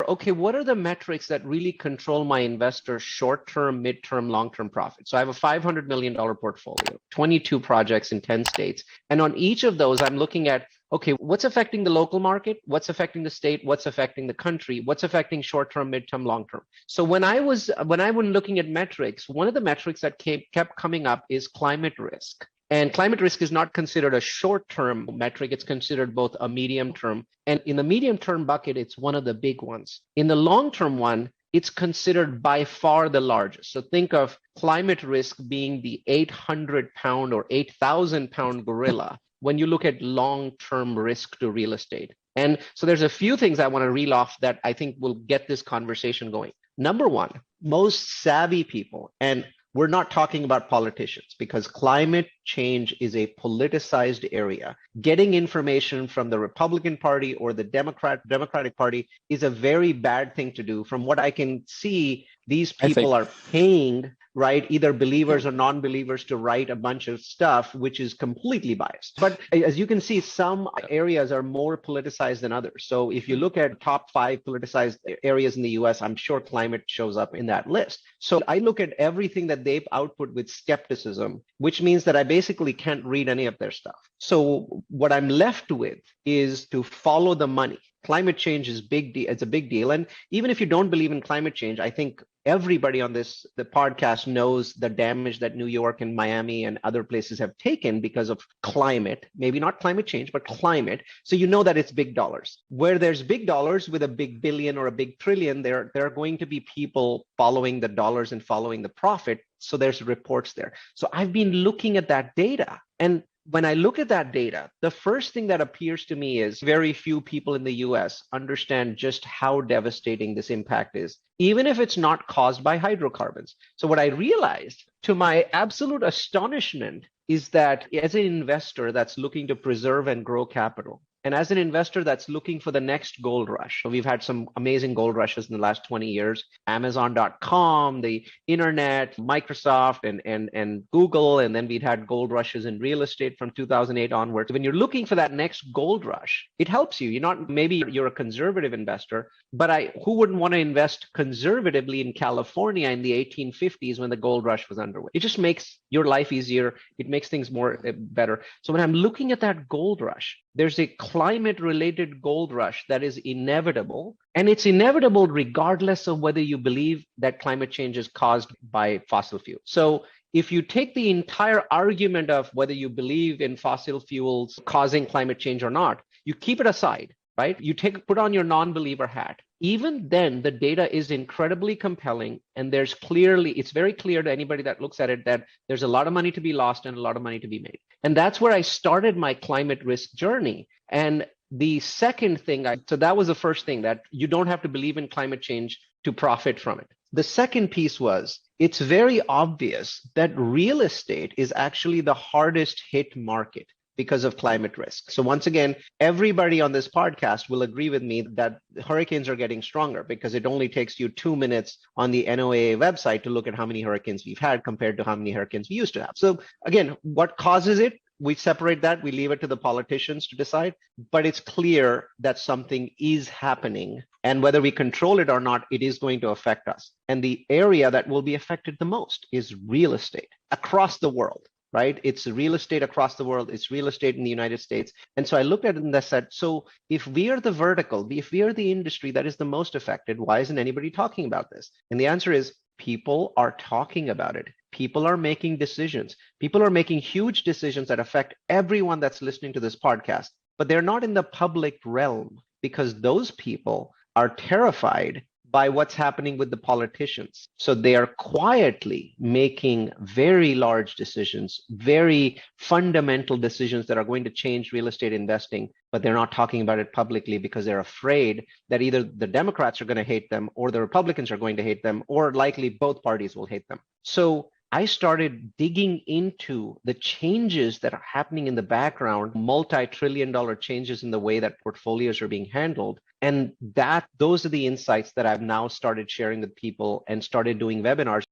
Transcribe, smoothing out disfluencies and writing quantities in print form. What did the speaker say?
okay, what are the metrics that really control my investor's short-term, mid-term, long-term profit? So I have a $500 million portfolio, 22 projects in 10 states. And on each of those, I'm looking at, okay, what's affecting the local market? What's affecting the state? What's affecting the country? What's affecting short-term, mid-term, long-term? So when I was looking at metrics, one of the metrics that kept coming up is climate risk. And climate risk is not considered a short-term metric. It's considered both a medium-term. And in the medium-term bucket, it's one of the big ones. In the long-term one, it's considered by far the largest. So think of climate risk being the 800-pound or 8,000-pound gorilla when you look at long-term risk to real estate. And so there's a few things I want to reel off that I think will get this conversation going. Number one, most savvy people, and we're not talking about politicians because climate change is a politicized area. Getting information from the Republican Party or the Democratic Party is a very bad thing to do. From what I can see, these people are paying, right, either believers or non-believers to write a bunch of stuff, which is completely biased. But as you can see, some areas are more politicized than others. So if you look at top 5 politicized areas in the US, I'm sure climate shows up in that list. So I look at everything that they output with skepticism, which means that I basically can't read any of their stuff. So what I'm left with is to follow the money. Climate change is big deal. It's a big deal. And even if you don't believe in climate change, I think everybody on the podcast knows the damage that New York and Miami and other places have taken because of climate, maybe not climate change, but climate. So you know that it's big dollars. Where there's big dollars with a big billion or a big trillion, there are going to be people following the dollars and following the profit. So there's reports there. So I've been looking at that data. And when I look at that data, the first thing that appears to me is very few people in the US understand just how devastating this impact is, even if it's not caused by hydrocarbons. So what I realized, to my absolute astonishment, is that as an investor that's looking to preserve and grow capital, and as an investor that's looking for the next gold rush, so we've had some amazing gold rushes in the last 20 years, Amazon.com, the internet, Microsoft, and Google, and then we'd had gold rushes in real estate from 2008 onwards. When you're looking for that next gold rush, it helps you. Maybe you're a conservative investor, but who wouldn't want to invest conservatively in California in the 1850s when the gold rush was underway? It just makes your life easier. It makes things more better. So when I'm looking at that gold rush, there's a climate-related gold rush that is inevitable, and it's inevitable regardless of whether you believe that climate change is caused by fossil fuels. So if you take the entire argument of whether you believe in fossil fuels causing climate change or not, you keep it aside, right? You put on your non-believer hat. Even then, the data is incredibly compelling, and it's very clear to anybody that looks at it that there's a lot of money to be lost and a lot of money to be made. And that's where I started my climate risk journey. And the second thing, so that was the first thing, that you don't have to believe in climate change to profit from it. The second piece was, it's very obvious that real estate is actually the hardest hit market because of climate risk. So once again, everybody on this podcast will agree with me that hurricanes are getting stronger because it only takes you 2 minutes on the NOAA website to look at how many hurricanes we've had compared to how many hurricanes we used to have. So again, what causes it? We separate that, we leave it to the politicians to decide, but it's clear that something is happening, and whether we control it or not, it is going to affect us. And the area that will be affected the most is real estate across the world. Right? It's real estate across the world. It's real estate in the United States. And so I looked at it and I said, so if we are the vertical, if we are the industry that is the most affected, why isn't anybody talking about this? And the answer is people are talking about it. People are making decisions. People are making huge decisions that affect everyone that's listening to this podcast, but they're not in the public realm because those people are terrified by what's happening with the politicians. So they are quietly making very large decisions, very fundamental decisions that are going to change real estate investing, but they're not talking about it publicly because they're afraid that either the Democrats are going to hate them or the Republicans are going to hate them, or likely both parties will hate them. So I started digging into the changes that are happening in the background, multi-trillion-dollar changes in the way that portfolios are being handled. And those are the insights that I've now started sharing with people and started doing webinars.